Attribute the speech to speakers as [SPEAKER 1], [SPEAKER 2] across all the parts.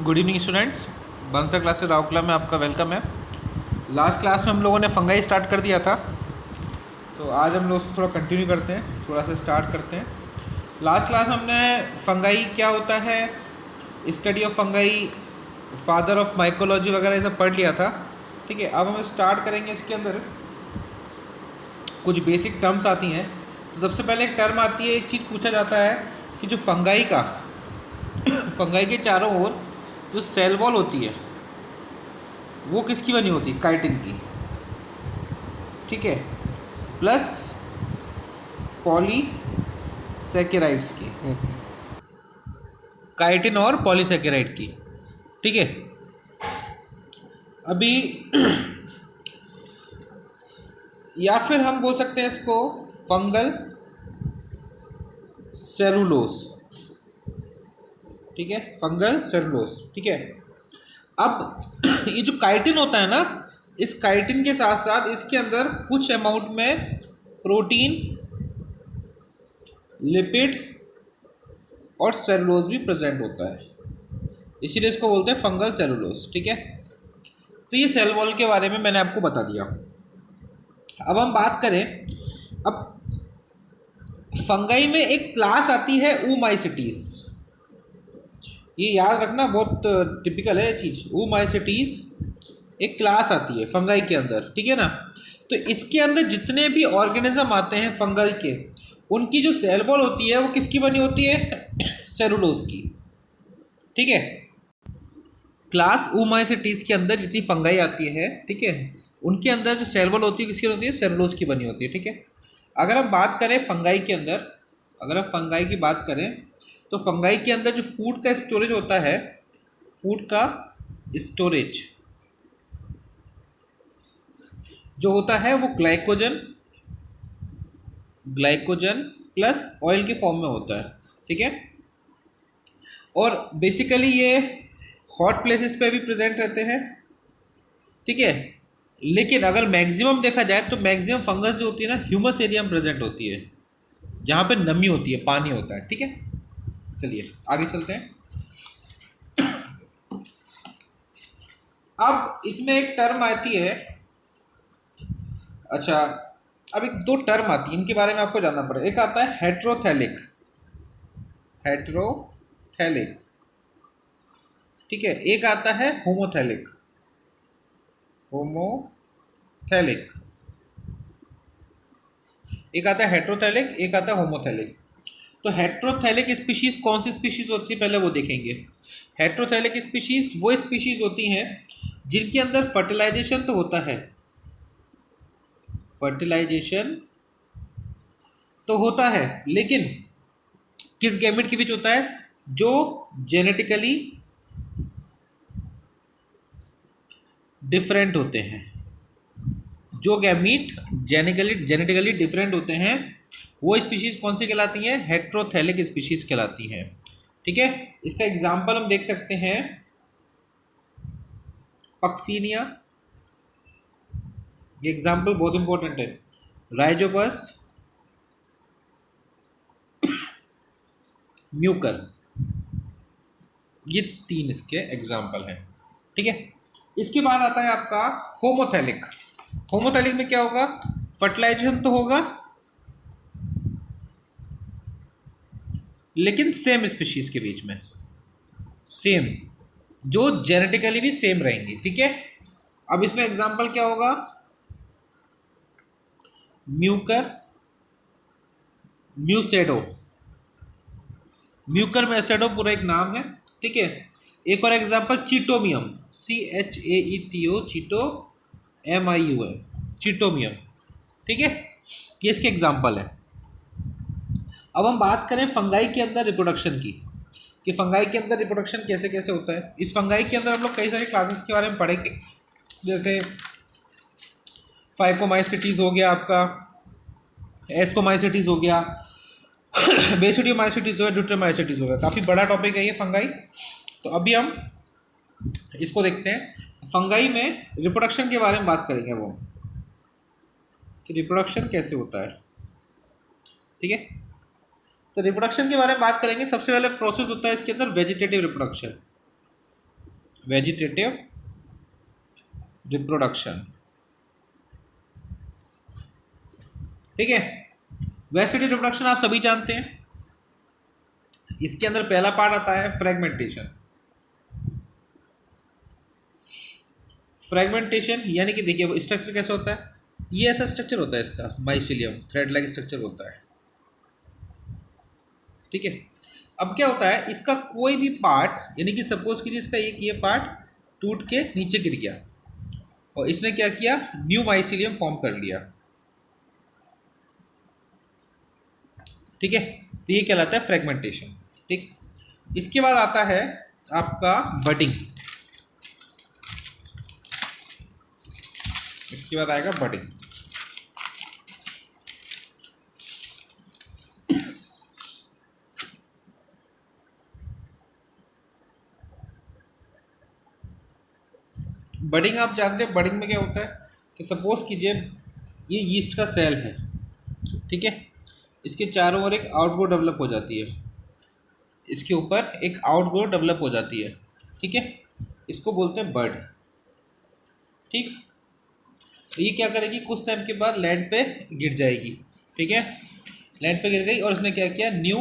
[SPEAKER 1] Good evening students, Bansa classes Rourkela में आपका welcome है। लास्ट क्लास में हम लोगों ने फंगाई स्टार्ट कर दिया था, तो आज हम लोग उसको थोड़ा कंटिन्यू करते हैं, थोड़ा सा स्टार्ट करते हैं। लास्ट क्लास में हमने फंगाई क्या होता है, study of fungi, father of mycology वगैरह ये सब पढ़ लिया था। ठीक है, अब हम स्टार्ट करेंगे। इसके अंदर कुछ बेसिक टर्म्स आती हैं। तो सबसे पहले एक टर्म आती है, एक चीज़ पूछा जाता है कि जो फंगाई का फंगाई के चारों ओर जो सेल वॉल होती है वो किसकी बनी होती है? काइटिन की। ठीक है, प्लस पॉलीसैकेराइड्स की। काइटिन और पॉलीसैकेराइड की। ठीक है, अभी या फिर हम बोल सकते हैं इसको फंगल सेलुलोज। ठीक है, फंगल सेलुलोज। ठीक है, अब ये जो काइटिन होता है ना, इस काइटिन के साथ साथ इसके अंदर कुछ अमाउंट में प्रोटीन, लिपिड और सेलुलोज भी प्रेजेंट होता है, इसीलिए इसको बोलते हैं फंगल सेलुलोज। ठीक है, तो ये सेल वॉल के बारे में मैंने आपको बता दिया। अब हम बात करें, अब फंगाई में एक क्लास आती है ऊमाइसिटीज। ये याद रखना, बहुत टिपिकल है ये चीज़। ऊमाइसिटीज एक क्लास आती है फंगाई के अंदर। ठीक है ना, तो इसके अंदर जितने भी ऑर्गेनिज्म आते हैं फंगल के, उनकी जो सेल वॉल होती है वो किसकी बनी होती है? सेलुलोज की। ठीक है, क्लास ऊमाइसिटीज के अंदर जितनी फंगाई आती है, ठीक है, उनके अंदर जो सेल वॉल होती है किसकी होती है? सेलुलोज की बनी होती है। ठीक है, अगर हम बात करें फंगाई के अंदर, अगर हम फंगाई की बात करें तो फंगाई के अंदर जो फूड का स्टोरेज होता है, फूड का स्टोरेज जो होता है वो ग्लाइकोजन प्लस ऑयल के फॉर्म में होता है। ठीक है, और बेसिकली ये हॉट प्लेसेस पे भी प्रेजेंट रहते हैं। ठीक है, लेकिन अगर मैक्सिमम देखा जाए तो मैक्सिमम फंगस जो होती है ना, ह्यूमस एरिया में प्रेजेंट होती है, जहाँ पे नमी होती है, पानी होता है। ठीक है, चलिए आगे चलते हैं। अब इसमें एक टर्म आती है, अच्छा, अब एक दो टर्म आती है, इनके बारे में आपको जानना पड़ेगा। एक आता है हेट्रोथैलिक। ठीक है, एक आता है होमोथैलिक। एक आता है हेट्रोथैलिक, एक आता है होमोथैलिक। तो हेट्रोथैलिक स्पीशीज कौन सी स्पीशीज होती है, पहले वो देखेंगे। हेट्रोथैलिक स्पीशीज वो स्पीशीज होती हैं जिनके अंदर फर्टिलाइजेशन तो होता है, लेकिन किस गैमेट के बीच होता है? जो जेनेटिकली डिफरेंट होते हैं, जो गैमीट जेनेटिकली डिफरेंट होते हैं, वो स्पीशीज कौन सी कहलाती हैं? हेट्रोथैलिक स्पीशीज कहलाती हैं। ठीक है, इसका एग्जांपल हम देख सकते हैं, पक्सीनिया, ये एग्जांपल बहुत इंपॉर्टेंट है। राइजोपस, म्यूकर, ये तीन इसके एग्जांपल हैं। ठीक है, इसके बाद आता है आपका होमोथैलिक। होमोथैलिक में क्या होगा? फर्टिलाइजेशन तो होगा, लेकिन सेम स्पीशीज के बीच में, सेम, जो जेनेटिकली भी सेम रहेंगी। ठीक है, अब इसमें एग्जांपल क्या होगा? म्यूकर, म्यूसेडो, म्यूकर मैसेडो पूरा एक नाम है। ठीक है, एक और एग्जांपल चीटोमियम, CHAETO, चीटो, MIUM, चीटोमियम। ठीक है, ये इसके एग्जांपल है। अब हम बात करें फंगाई के अंदर रिप्रोडक्शन की, कि फंगाई के अंदर रिप्रोडक्शन कैसे कैसे होता है। इस फंगाई के अंदर हम लोग कई सारे क्लासेस के बारे में पढ़ेंगे, जैसे फाइकोमाइसिटीज हो गया, आपका एस्कोमाइसिटीज हो गया, बेसिडियोमाइसिटीज हो गया, ड्यूटेरोमाइसिटीज हो गया। काफ़ी बड़ा टॉपिक है ये फंगाई। तो अभी हम इसको देखते हैं। फंगाई में रिप्रोडक्शन के बारे में बात करेंगे, वो कि रिप्रोडक्शन कैसे होता है। ठीक है, तो रिप्रोडक्शन के बारे में बात करेंगे। सबसे पहले प्रोसेस होता है इसके अंदर वेजिटेटिव रिप्रोडक्शन। वेजिटेटिव रिप्रोडक्शन, ठीक है। वेजिटेटिव रिप्रोडक्शन आप सभी जानते हैं। इसके अंदर पहला पार्ट आता है फ्रेगमेंटेशन। फ्रेगमेंटेशन यानी कि देखिए वो स्ट्रक्चर कैसा होता है, ये ऐसा स्ट्रक्चर होता है इसका, माइसिलियम थ्रेड लाइक स्ट्रक्चर होता है, ठीक है। अब क्या होता है, इसका कोई भी पार्ट, यानी कि सपोज कीजिए इसका एक ये पार्ट टूट के नीचे गिर गया और इसने क्या किया, न्यू माइसिलियम फॉर्म कर लिया, ठीक है। तो ये कहलाता है फ्रेगमेंटेशन, ठीक। इसके बाद आता है आपका बडिंग। इसके बाद आएगा बडिंग। बडिंग आप जानते हैं, बडिंग में क्या होता है कि सपोज कीजिए ये यीस्ट का सेल है, ठीक है। इसके चारों ओर एक आउटग्रो डेवलप हो जाती है, इसके ऊपर एक आउटग्रो डेवलप हो जाती है, ठीक है। इसको बोलते हैं बड, ठीक। तो ये क्या करेगी, कुछ टाइम के बाद लैंड पे गिर जाएगी, ठीक है। लैंड पे गिर गई और उसने क्या किया, न्यू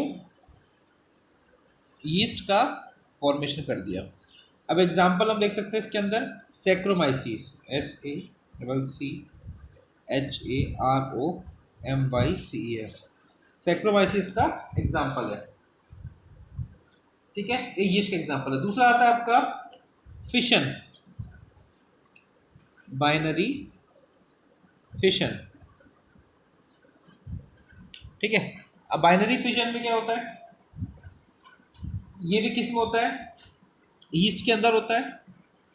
[SPEAKER 1] यीस्ट का फॉर्मेशन कर दिया। अब एग्जांपल हम देख सकते हैं इसके अंदर, सैक्रोमाइसीस, SACCHAROMYCES, सैक्रोमाइसीस का एग्जांपल है, ठीक है। ये यीस्ट का एग्जांपल है। दूसरा आता है आपका फिशन, बाइनरी फिशन, ठीक है। अब बाइनरी फिशन में क्या होता है, ये भी किस में होता है, यीस्ट के अंदर होता है।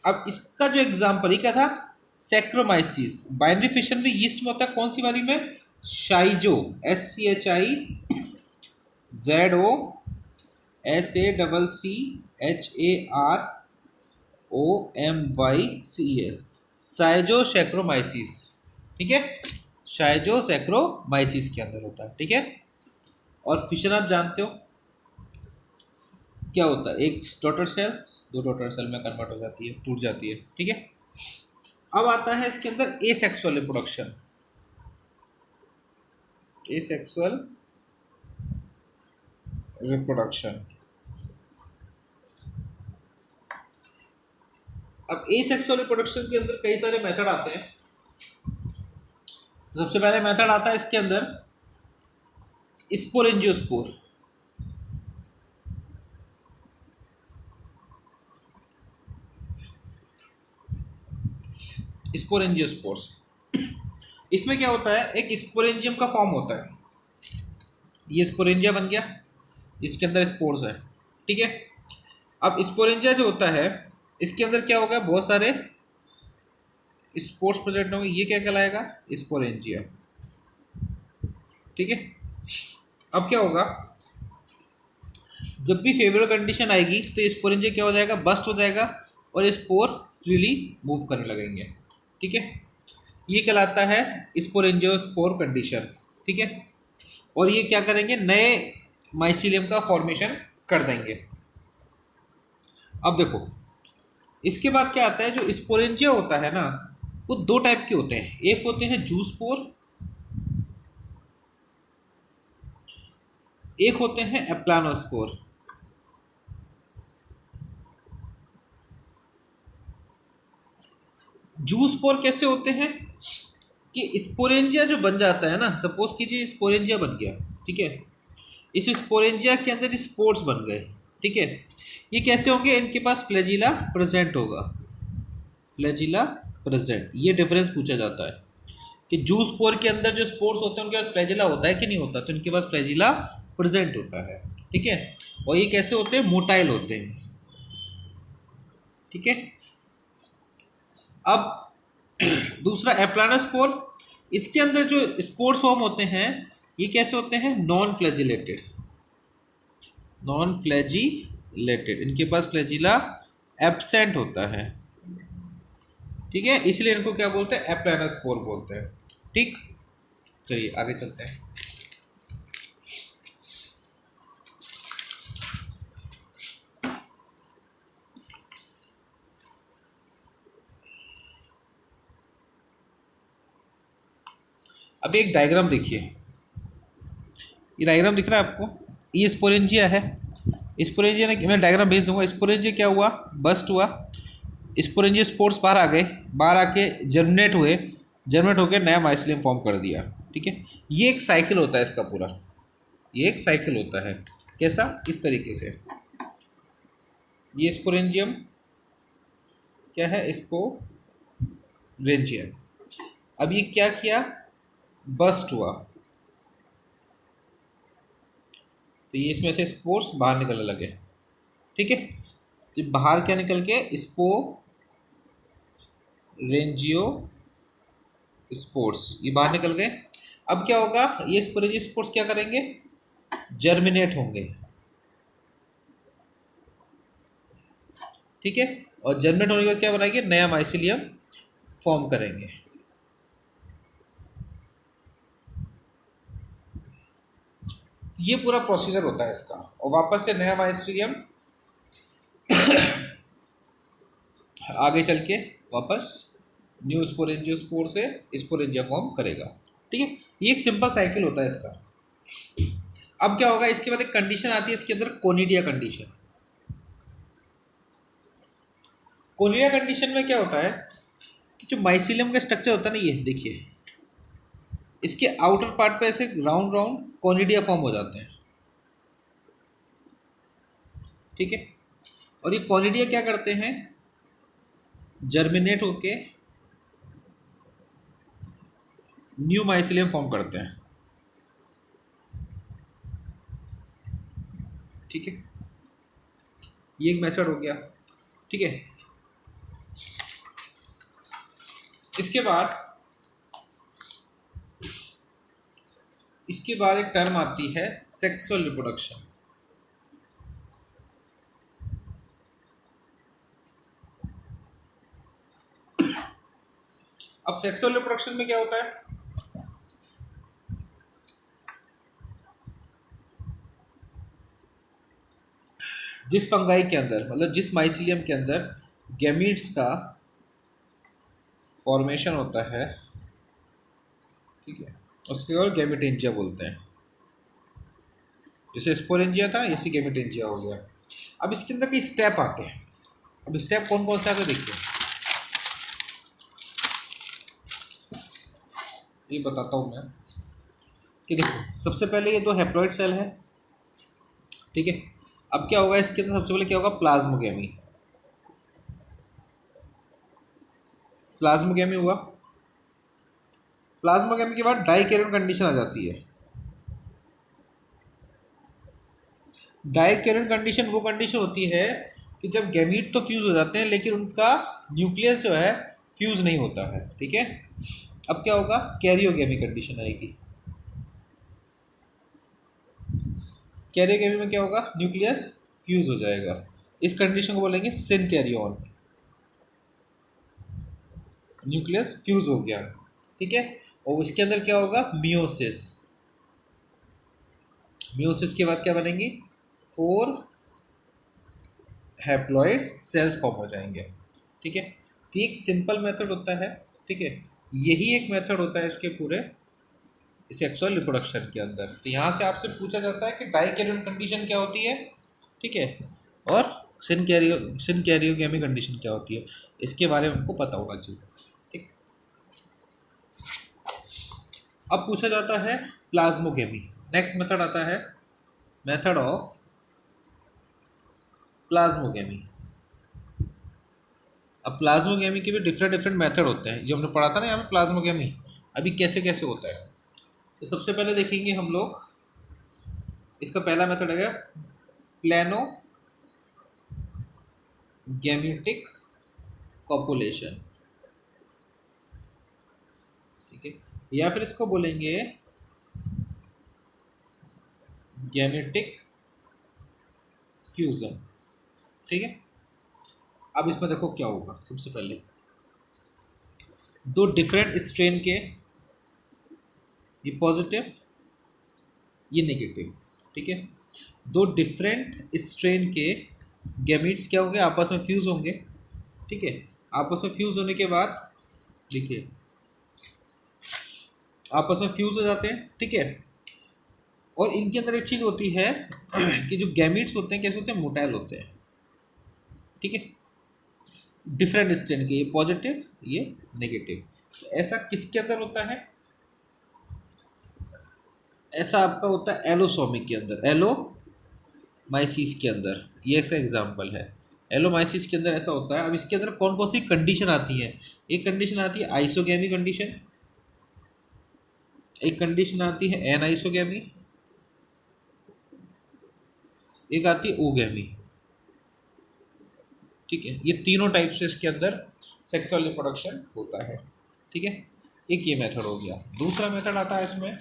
[SPEAKER 1] अब इसका जो एग्जांपल ये क्या था, सैक्रोमाइसिस। बाइनरी फिशन में यीस्ट में होता है, कौन सी वाली में, शाइजो, SCHIZOCCHAROMYCES, साइजोसैक्रोमाइसिस, ठीक है। साइजोसैक्रोमाइसिस के अंदर होता है, ठीक है। और फिशन आप जानते हो क्या होता है, एक डॉटर सेल दो डॉटर सेल में कन्वर्ट हो जाती है, टूट जाती है, ठीक है। अब आता है इसके अंदर एसेक्सुअल रिप्रोडक्शन। Asexual reproduction. अब एसेक्सुअल रिप्रोडक्शन के अंदर कई सारे मेथड आते हैं। सबसे पहले मेथड आता है इसके अंदर स्पोरेंजियोस्पोर। स्पोरेंजियोस्पोर्स, इसमें क्या होता है, एक स्पोरेंजियम का फॉर्म होता है, ये स्पोरेंजिया बन गया, इसके अंदर स्पोर्स है, ठीक है। अब स्पोरेंजिया जो होता है इसके अंदर क्या होगा, बहुत सारे स्पोर्स प्रेजेंट होंगे, ये क्या कहलाएगा, स्पोरेंजिया, ठीक है। अब क्या होगा, जब भी फेवरेबल कंडीशन आएगी तो स्पोरेंजिया क्या हो जाएगा, बस्ट हो जाएगा और स्पोर फ्रीली मूव करने लगेंगे, ठीक है। ये कहलाता है स्पोरेंजियोस्पोर कंडीशन, ठीक है। और ये क्या करेंगे, नए माइसिलियम का फॉर्मेशन कर देंगे। अब देखो इसके बाद क्या आता है, जो स्पोरेंजिया होता है ना, वो दो टाइप के होते हैं, एक होते हैं जूस्पोर, एक होते हैं एप्लानोस्पोर। जूस्पोर कैसे होते हैं कि स्पोरेंजिया जो बन जाता है ना, सपोज कीजिए स्पोरेंजिया बन गया, ठीक है। इस स्पोरेंजिया के अंदर स्पोर्स बन गए, ठीक है। ये कैसे होंगे, इनके पास फ्लैजिला प्रेजेंट होगा, फ्लैजिला प्रेजेंट। ये डिफरेंस पूछा जाता है कि जूस्पोर के अंदर जो स्पोर्स होते हैं उनके पास फ्लैजिला होता है कि नहीं होता, तो इनके पास फ्लैजिला प्रेजेंट होता है, ठीक है। और ये कैसे होते हैं, मोटाइल होते हैं, ठीक है। अब दूसरा एप्लानोस्पोर, इसके अंदर जो स्पोर्स फॉर्म होते हैं ये कैसे होते हैं, नॉन फ्लैजिलेटेड, नॉन फ्लैजिलेटेड, इनके पास फ्लैजिला एब्सेंट होता है, ठीक है। इसलिए इनको क्या बोलते हैं, एप्लानोस्पोर बोलते हैं, ठीक। चलिए आगे चलते हैं। अब एक डायग्राम देखिए, ये डायग्राम दिख रहा है आपको, ये स्पोरेंजिया है। स्पोरेंजिया ने, मैं डायग्राम भेज दूंगा। स्पोरेंजिया क्या हुआ, बस्ट हुआ, स्पोरेंजिया स्पोर्स बाहर आ गए, बाहर आके जर्मिनेट हुए, जर्मिनेट होकर नया माइसिलियम फॉर्म कर दिया। ठीक है, ये एक साइकिल होता है इसका पूरा, ये एक साइकिल होता है। कैसा, इस तरीके से। ये स्पोरेंजियम क्या है, स्पोरेंजियम। अब ये क्या किया, बस्ट हुआ, तो ये इसमें से स्पोर्स बाहर निकलने लगे। ठीक है, तो बाहर क्या निकल के, स्पोरेंजियो स्पोर्स, ये बाहर निकल गए। अब क्या होगा, ये स्पोरेंजियो स्पोर्स क्या करेंगे, जर्मिनेट होंगे। ठीक है, और जर्मिनेट होने के बाद क्या बनाएंगे, नया माइसिलियम फॉर्म करेंगे। ये पूरा प्रोसीजर होता है इसका, और वापस से नया माइसिलियम आगे चल के वापस न्यू स्पोरेंजियोस्पोर से स्पोरेंजिया फॉर्म करेगा। ठीक है, ये एक सिंपल साइकिल होता है इसका। अब क्या होगा, इसके बाद एक कंडीशन आती है इसके अंदर, कोनिडिया कंडीशन। कोनिडिया कंडीशन में क्या होता है कि जो माइसिलियम का स्ट्रक्चर होता है ना, ये देखिए, इसके आउटर पार्ट पे ऐसे राउंड राउंड कोनिडिया फॉर्म हो जाते हैं। ठीक है, और ये कोनिडिया क्या करते हैं, जर्मिनेट होके न्यू माइसिलियम फॉर्म करते हैं। ठीक है, ये एक मेथड हो गया। ठीक है, इसके बाद एक टर्म आती है सेक्सुअल रिप्रोडक्शन। अब सेक्सुअल रिप्रोडक्शन में क्या होता है, जिस फंगाई के अंदर, मतलब जिस माइसिलियम के अंदर गैमीट्स का फॉर्मेशन होता है, ठीक है, उसके और गैमेटेंजिया बोलते हैं। जैसे स्पोरेंजिया था, इसी गैमेटेंजिया हो गया। अब इसके अंदर कई स्टेप आते हैं। अब स्टेप कौन कौन से आते हैं देखिए, ये बताता हूँ मैं कि देखो, सबसे पहले ये दो हैप्लॉइड सेल है। ठीक है, अब क्या होगा इसके अंदर, सबसे पहले क्या होगा, प्लाज्मोगेमी। प्लाज्मोगेमी हुआ, प्लाज्मोगेमी के बाद डाइकैरियन कंडीशन आ जाती है। डाइकैरियन कंडीशन वो कंडीशन होती है कि जब गैमीट तो फ्यूज हो जाते हैं, लेकिन उनका न्यूक्लियस जो है फ्यूज नहीं होता है। ठीक है, अब क्या होगा, कैरियोगेमी कंडीशन आएगी। कैरियोगेमी में क्या होगा, न्यूक्लियस फ्यूज हो जाएगा। इस कंडीशन को बोलेंगे सिन कैरियोन, न्यूक्लियस फ्यूज हो गया। ठीक है, और इसके अंदर क्या होगा, मियोसिस। मियोसिस के बाद क्या बनेंगी, 4 हैप्लॉइड सेल्स फॉर्म हो जाएंगे। ठीक है, तो एक सिंपल मेथड होता है। ठीक है, यही एक मेथड होता है इसके पूरे सेक्सुअल रिप्रोडक्शन के अंदर। तो यहाँ से आपसे पूछा जाता है कि डाइकैरियन कंडीशन क्या होती है, ठीक है, और सिन कैरियोगेमी कंडीशन क्या होती है, इसके बारे में हमको पता होना चाहिए। ठीक, अब पूछा जाता है प्लाज्मोगेमी। नेक्स्ट मेथड आता है मेथड ऑफ प्लाज्मोगेमी। अब प्लाज्मोगेमी के भी डिफरेंट डिफरेंट मेथड होते हैं, जो हमने पढ़ा था ना यहाँ पे प्लाज्मोगेमी अभी कैसे कैसे होता है। तो सबसे पहले देखेंगे हम लोग, इसका पहला मेथड है प्लेनो गैमेटिक कॉपुलेशन। ठीक है, या फिर इसको बोलेंगे गैमेटिक फ्यूजन। ठीक है, अब इसमें देखो क्या होगा, सबसे पहले दो डिफरेंट स्ट्रेन के, ये पॉजिटिव ये नेगेटिव। ठीक है, दो डिफरेंट स्ट्रेन के गैमीट्स क्या होंगे, आपस में फ्यूज होंगे। ठीक है, आपस में फ्यूज होने के बाद देखिए, आपस में फ्यूज हो जाते हैं, ठीक है। और इनके अंदर एक चीज़ होती है कि जो गैमीट्स होते हैं कैसे होते हैं, मोटाइल होते हैं, ठीक है। डिफरेंट स्ट्रेन के, ये पॉजिटिव ये नेगेटिव। ऐसा किसके अंदर होता है, ऐसा आपका होता है एलोसोमिक के अंदर, एलोमाइसिस के अंदर। ये ऐसा एग्जांपल है, एलोमाइसिस के अंदर ऐसा होता है। अब इसके अंदर कौन कौन सी कंडीशन आती है, एक कंडीशन आती है आइसोगैमी कंडीशन, एक कंडीशन आती है एनाइसोगैमी, एक आती है ओगैमी, ठीक है। ये तीनों टाइप से इसके अंदर सेक्सुअल रिप्रोडक्शन होता है, ठीक है। एक ये मेथड हो गया। दूसरा मेथड आता है इसमें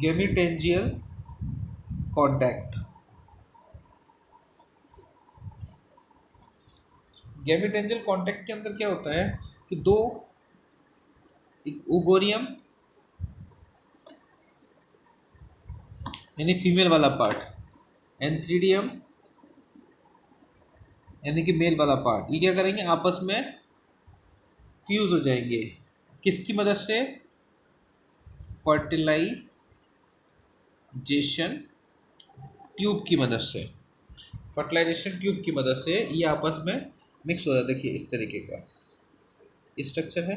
[SPEAKER 1] गैमीटेंजियल कॉन्टैक्ट। गैमीटेंजियल कॉन्टैक्ट के अंदर क्या होता है कि दो, एक ओगोरियम यानी फीमेल वाला पार्ट, एंथ्रीडियम यानी कि मेल वाला पार्ट, ये क्या करेंगे आपस में फ्यूज हो जाएंगे। किसकी मदद से, फर्टिलाइजेशन ट्यूब की मदद से, फर्टिलाइजेशन ट्यूब की मदद से ये आपस में मिक्स हो जाता है। देखिए इस तरीके का स्ट्रक्चर है,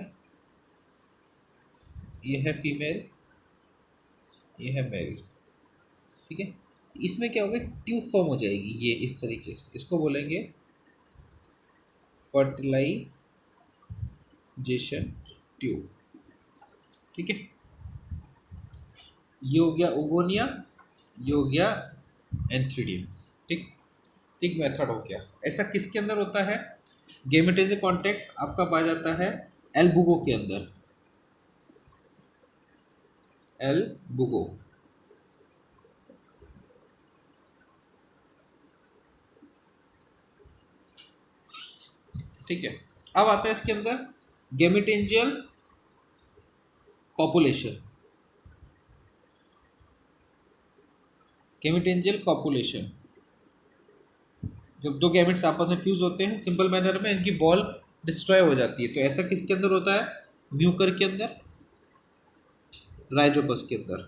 [SPEAKER 1] ये है फीमेल, ये है मेल, ठीक है। इसमें क्या होगा, ट्यूब फॉर्म हो जाएगी ये इस तरीके से, इसको बोलेंगे फर्टिलाइजेशन ट्यूब, ठीक है। ये हो गया ओगोनिया, ये हो गया एंथ्रीडियम, ठीक। ठीक मेथड हो गया। ऐसा किसके अंदर होता है, गैमेटेंजियल कॉन्टैक्ट आपका पाया जाता है एल बुगो के अंदर, एल बुगो, ठीक है। अब आता है इसके अंदर गैमेटेंजियल कॉपुलेशन, गैमेटेंजियल कॉपुलेशन जब दो गैमेट्स आपस में फ्यूज होते हैं सिंपल मैनर में, इनकी बॉल डिस्ट्रॉय हो जाती है। तो ऐसा किसके अंदर होता है, म्यूकर के अंदर, राइजोपस के अंदर,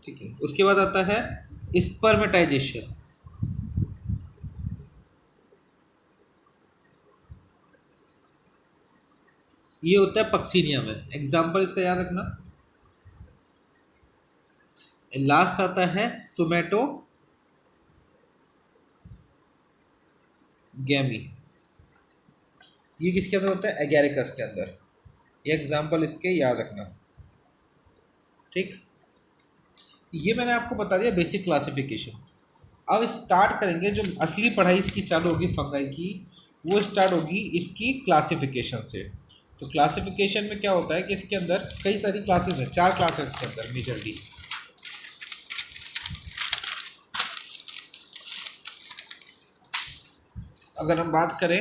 [SPEAKER 1] ठीक है। उसके बाद आता है स्पर्मेटाइजेशन, ये होता है पक्सीनिया में। एग्जाम्पल इसका याद रखना। लास्ट आता है सोमेटो गैमी, ये किसके अंदर होता है, एगैरिकस के अंदर। ये एग्जाम्पल इसके याद रखना, ठीक। ये मैंने आपको बता दिया बेसिक क्लासिफिकेशन। अब स्टार्ट करेंगे जो असली पढ़ाई इसकी चालू होगी फंगाई की, वो स्टार्ट होगी इसकी क्लासिफिकेशन से। तो क्लासिफिकेशन में क्या होता है कि इसके अंदर कई सारी क्लासेस हैं, 4 क्लासेस के अंदर मेजरली। अगर हम बात करें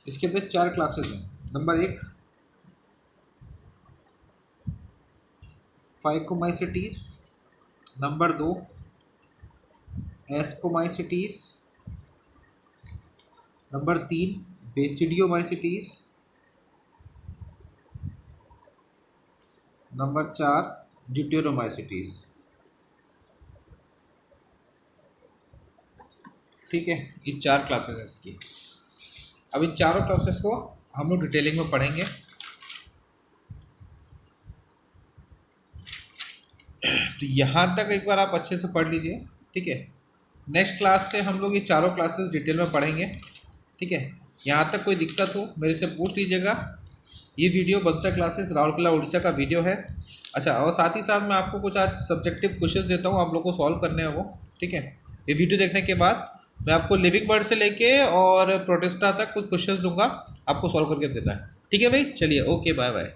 [SPEAKER 1] इसके अंदर 4 क्लासेस हैं। Number 1 phycomycetes, number 2 ascomycetes, number 3 basidiomycetes, number 4 deuteromycetes, ठीक है। ये 4 क्लासेस हैं इसकी। अब इन चारों क्लासेस को हम लोग डिटेलिंग में पढ़ेंगे। तो यहाँ तक एक बार आप अच्छे से पढ़ लीजिए, ठीक है। नेक्स्ट क्लास से हम लोग ये चारों क्लासेस डिटेल में पढ़ेंगे, ठीक है। यहाँ तक कोई दिक्कत हो मेरे से पूछ लीजिएगा। ये वीडियो बंसा क्लासेस राउरकेला उड़ीसा का वीडियो है। अच्छा, और साथ ही साथ मैं आपको कुछ आज सब्जेक्टिव क्वेश्चंस देता हूँ, आप लोग को सॉल्व करने हैं वो, ठीक है। ये वीडियो देखने के बाद मैं आपको लिविंग बर्ड से लेके और प्रोटेस्टा तक कुछ क्वेश्चंस दूंगा, आपको सॉल्व करके देना है, ठीक है भाई। चलिए, ओके, बाय बाय।